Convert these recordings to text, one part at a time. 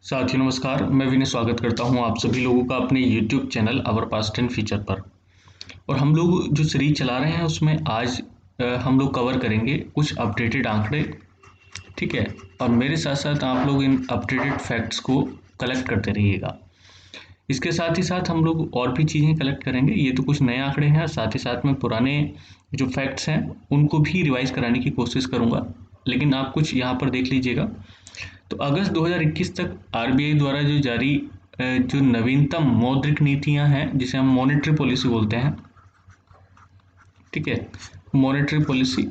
साथियों नमस्कार, मैं विनय स्वागत करता हूं आप सभी लोगों का अपने YouTube channel our past and future पर। और हम लोग जो सीरीज चला रहे हैं उसमें आज हम लोग कवर करेंगे कुछ अपडेटेड आंकड़े, ठीक है। और मेरे साथ साथ आप लोग इन अपडेटेड फैक्ट्स को कलेक्ट करते रहिएगा। इसके साथ ही साथ हम लोग और भी चीज़ें कलेक्ट करेंगे। ये तो कुछ नए आंकड़े हैं, साथ ही साथ में पुराने जो फैक्ट्स हैं उनको भी रिवाइज कराने की कोशिश करूँगा, लेकिन आप कुछ यहाँ पर देख लीजिएगा। तो अगस्त 2021 तक आरबीआई द्वारा जो जारी जो नवीनतम मौद्रिक नीतियां हैं, जिसे हम मॉनेटरी पॉलिसी बोलते हैं, ठीक है, मॉनेटरी पॉलिसी,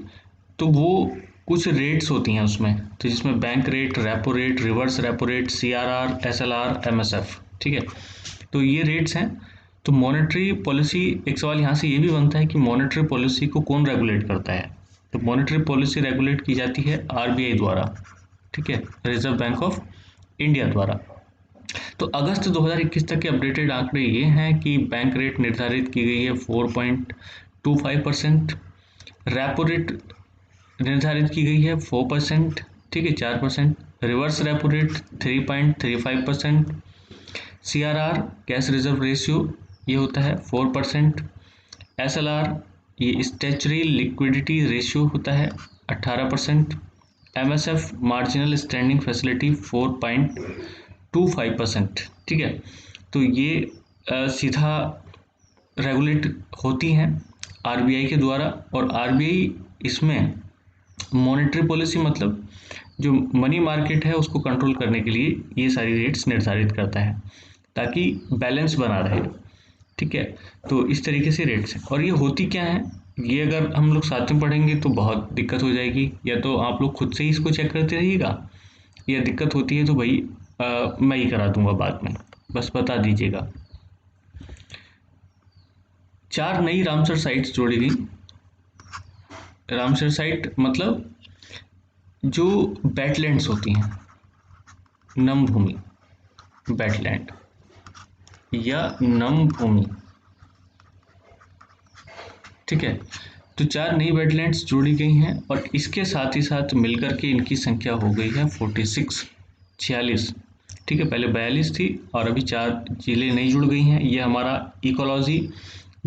तो वो कुछ रेट्स होती हैं उसमें, तो जिसमें bank rate, repo rate, reverse repo rate, CRR, SLR, MSF, ठीक है। तो ये रेट्स हैं। तो मॉनेटरी पॉलिसी, एक सवाल यहाँ से ये भी बनता है कि मॉनेटरी पॉलिसी को कौन रेगुलेट करता है। तो मॉनेटरी पॉलिसी रेगुलेट की जाती है आरबीआई द्वारा, ठीक है, रिजर्व बैंक ऑफ इंडिया द्वारा। तो अगस्त 2021 तक के अपडेटेड आंकड़े ये हैं कि बैंक रेट निर्धारित की गई है 4.25%, रेपो रेट निर्धारित की गई है 4%, ठीक है, 4%, reverse repo rate 3.35%, CRR cash reserve ratio ये होता है 4%, एसएलआर ये स्टैच्यूटरी लिक्विडिटी रेशियो होता है 18%, एमएसएफ मार्जिनल स्टैंडिंग फैसिलिटी 4.25%, ठीक है। तो ये सीधा रेगुलेट होती हैं आरबीआई के द्वारा। और आरबीआई इसमें मॉनेटरी पॉलिसी मतलब जो मनी मार्केट है उसको कंट्रोल करने के लिए ये सारी रेट्स निर्धारित करता है ताकि बैलेंस बना रहे, ठीक है। तो इस तरीके से रेट्स हैं। और ये होती क्या है, ये अगर हम लोग साथ में पढ़ेंगे तो बहुत दिक्कत हो जाएगी, या तो आप लोग खुद से ही इसको चेक करते रहिएगा, या दिक्कत होती है तो भाई मैं ही करा दूंगा बाद में, बस बता दीजिएगा। 4 नई रामसर साइट्स जोड़ी गई। रामसर साइट मतलब जो वेटलैंड्स होती हैं, नम भूमि, वेटलैंड या नम भूमि, ठीक है। तो 4 नई वेटलैंड्स जोड़ी गई हैं और इसके साथ ही साथ मिलकर के इनकी संख्या हो गई है 46, ठीक है। पहले 42 थी और अभी 4 जिले नई जुड़ गई हैं। ये हमारा इकोलॉजी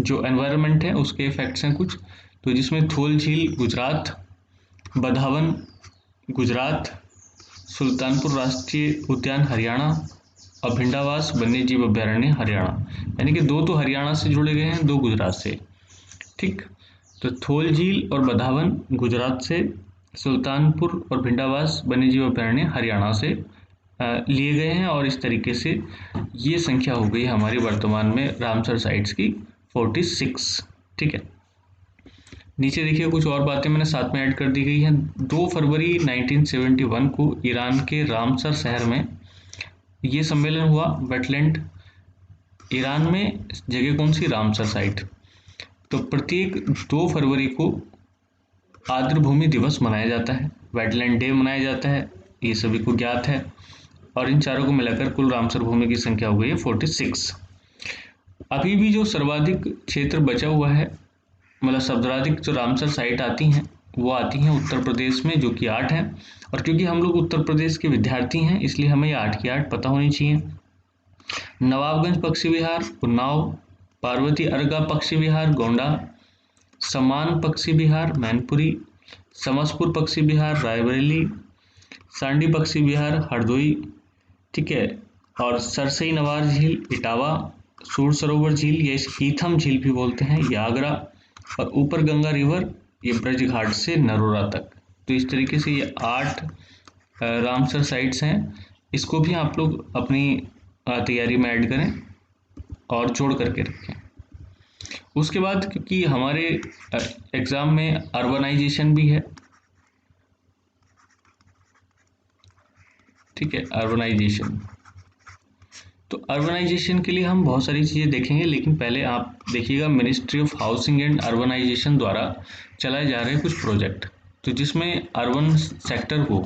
जो एनवायरनमेंट है उसके इफेक्ट्स हैं कुछ, तो जिसमें थोल झील गुजरात, बधावन गुजरात, सुल्तानपुर राष्ट्रीय उद्यान हरियाणा और भिंडावास वन्यजीव अभ्यारण्य हरियाणा, यानी कि 2 तो हरियाणा से जुड़े गए हैं, 2 गुजरात से, ठीक। तो थोल झील और बधावन गुजरात से, सुल्तानपुर और भिंडावास वन्यजीव अभ्यारण्य हरियाणा से लिए गए हैं। और इस तरीके से ये संख्या हो गई हमारी वर्तमान में रामसर साइट्स की 46, ठीक है। नीचे देखिए कुछ और बातें मैंने साथ में ऐड कर दी गई हैं। 2 फरवरी 1971 को ईरान के रामसर शहर में ये सम्मेलन हुआ, वेटलैंड। ईरान में जगह कौन सी, रामसर साइट। तो प्रत्येक 2 फरवरी को आर्द्रभूमि दिवस मनाया जाता है, वेटलैंड डे मनाया जाता है, ये सभी को ज्ञात है। और इन चारों को मिलाकर कुल रामसर भूमि की संख्या हो गई है 46। अभी भी जो सर्वाधिक क्षेत्र बचा हुआ है, मतलब सर्वाधिक जो रामसर साइट आती हैं वो आती हैं उत्तर प्रदेश में, जो कि 8 हैं। और क्योंकि हम लोग उत्तर प्रदेश के विद्यार्थी हैं इसलिए हमें ये 8 की 8 पता होनी चाहिए। नवाबगंज पक्षी विहार उन्नाव, पार्वती अर्गा पक्षी विहार गोंडा, समान पक्षी विहार मैनपुरी, समसपुर पक्षी विहार रायबरेली, सांडी पक्षी विहार हरदोई, ठीक है। और सरसई नवार झील इटावा, सूर सरोवर झील या इसे ईथम झील भी बोलते हैं, ये आगरा, और ऊपर गंगा रिवर ये ब्रज घाट से नरोरा तक। तो इस तरीके से ये 8 रामसर साइट्स हैं। इसको भी आप लोग अपनी तैयारी में ऐड करें और जोड़ करके रखें। उसके बाद क्योंकि हमारे एग्जाम में अर्बनाइजेशन भी है, ठीक है, अर्बनाइजेशन। तो अर्बनाइजेशन के लिए हम बहुत सारी चीज़ें देखेंगे, लेकिन पहले आप देखिएगा ministry of housing and urbanisation द्वारा चलाए जा रहे कुछ प्रोजेक्ट, तो जिसमें अर्बन सेक्टर को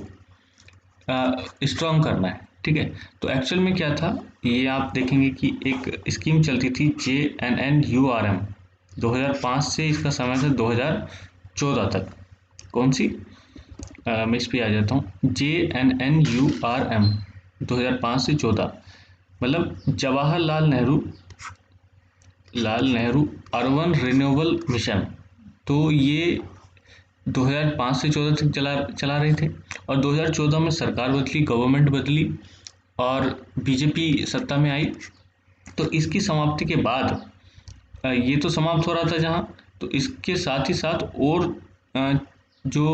स्ट्रॉन्ग करना है, ठीक है। तो एक्चुअल में क्या था, ये आप देखेंगे कि एक स्कीम चलती थी JNNURM, 2005 से इसका समय था 2014 तक। कौन सी, मैं इस पे आ जाता हूँ, JNNURM, 2005 से 14, मतलब Jawaharlal Nehru urban renewal mission, तो ये 2005 से 14 तक चला रहे थे। और 2014 में सरकार बदली, गवर्नमेंट बदली और बीजेपी सत्ता में आई। तो इसकी समाप्ति के बाद ये तो समाप्त हो रहा था जहाँ, तो इसके साथ ही साथ और जो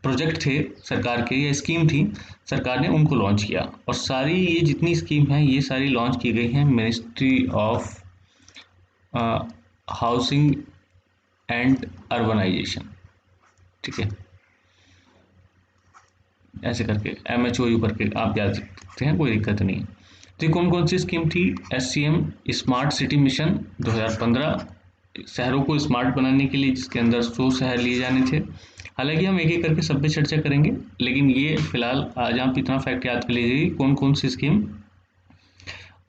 प्रोजेक्ट थे सरकार के या स्कीम थी, सरकार ने उनको लॉन्च किया। और सारी ये जितनी स्कीम हैं ये सारी लॉन्च की गई हैं ministry of housing and urbanisation, ठीक है, ऐसे करके MHOU करके आप याद सकते हैं, कोई दिक्कत नहीं है। तो कौन कौन सी स्कीम थी? SCM स्मार्ट सिटी मिशन 2015, शहरों को स्मार्ट बनाने के लिए, जिसके अंदर 100 शहर लिए जाने थे। हालांकि हम एक एक करके सब पे चर्चा करेंगे, लेकिन ये फिलहाल आज आप इतना फैक्ट याद कर लीजिए कौन कौन सी स्कीम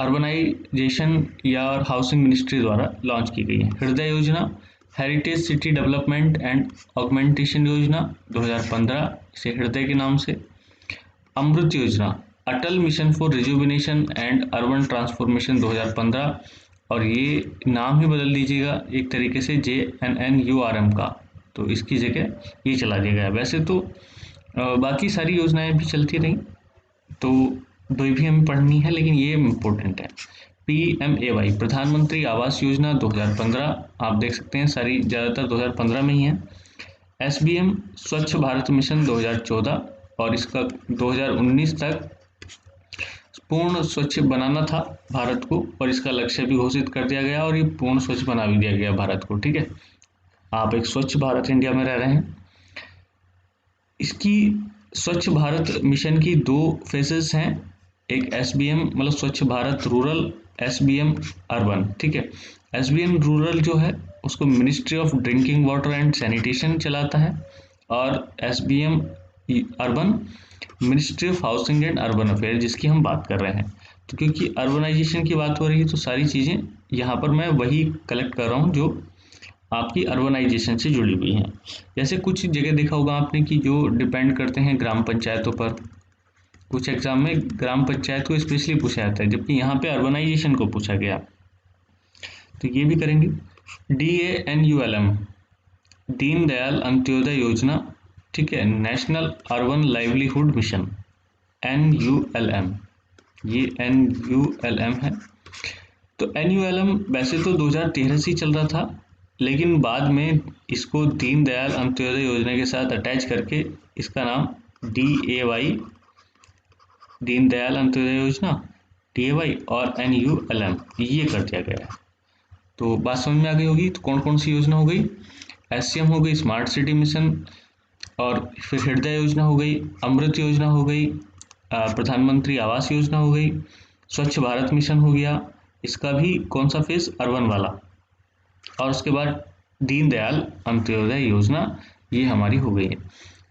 अर्बनाइजेशन या हाउसिंग मिनिस्ट्री द्वारा लॉन्च की गई है। हृदय योजना, heritage city development and augmentation योजना 2015, इसे हृदय के नाम से। अमृत योजना, Atal mission for rejuvenation and urban transformation 2015, और ये नाम ही बदल दीजिएगा एक तरीके से JNNURM का, तो इसकी जगह ये चला दिया गया। वैसे तो बाकी सारी योजनाएं भी चलती रहीं, तो दो भी हमें पढ़नी है, लेकिन ये इम्पोर्टेंट है। PMAY प्रधानमंत्री आवास योजना 2015, आप देख सकते हैं सारी ज़्यादातर 2015 में ही है। SBM स्वच्छ भारत मिशन 2014, और इसका 2019 तक पूर्ण स्वच्छ बनाना था भारत को, और इसका लक्ष्य भी घोषित कर दिया गया और ये पूर्ण स्वच्छ बना भी दिया गया भारत को, ठीक है। आप एक स्वच्छ भारत इंडिया में रह रहे हैं। इसकी स्वच्छ भारत मिशन की 2 फेजेस हैं, एक SBM मतलब स्वच्छ भारत रूरल, SBM अर्बन, ठीक है। SBM रूरल जो है उसको ministry of drinking water and sanitation चलाता है, और SBM urban ministry of housing and urban affair, जिसकी हम बात कर रहे हैं। तो क्योंकि अर्बनाइजेशन की बात हो रही है, तो सारी चीज़ें यहाँ पर मैं वही कलेक्ट कर रहा हूँ जो आपकी अर्बनाइजेशन से जुड़ी हुई हैं। जैसे कुछ जगह देखा होगा आपने कि जो डिपेंड करते हैं ग्राम पंचायतों पर, कुछ एग्जाम में ग्राम पंचायत को स्पेशली पूछा जाता है, जबकि यहाँ पे अर्बनाइजेशन को पूछा गया। तो ये भी करेंगे। DANULM दीनदयाल अंत्योदय योजना, ठीक है, national urban livelihood mission NULM, ये NULM है। तो NULM वैसे तो 2013 से ही चल रहा था, लेकिन बाद में इसको दीनदयाल अंत्योदय योजना के साथ अटैच करके इसका नाम DAY दीनदयाल अंत्योदय योजना DAY और NULM ये कर दिया गया है। तो बात समझ में आ गई होगी। तो कौन कौन सी योजना हो गई? SCM हो गई स्मार्ट सिटी मिशन, और फिर हृदय योजना हो गई, अमृत योजना हो गई, प्रधानमंत्री आवास योजना हो गई, स्वच्छ भारत मिशन हो गया, इसका भी कौन सा फेज? अर्बन वाला, और उसके बाद दीनदयाल अंत्योदय योजना, ये हमारी हो गई है।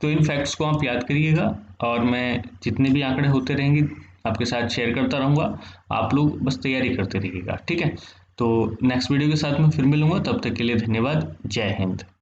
तो इन फैक्ट्स को आप याद करिएगा, और मैं जितने भी आंकड़े होते रहेंगे आपके साथ शेयर करता रहूँगा, आप लोग बस तैयारी करते रहिएगा, ठीक है। तो नेक्स्ट वीडियो के साथ मैं फिर मिलूँगा, तब तक के लिए धन्यवाद। जय हिंद।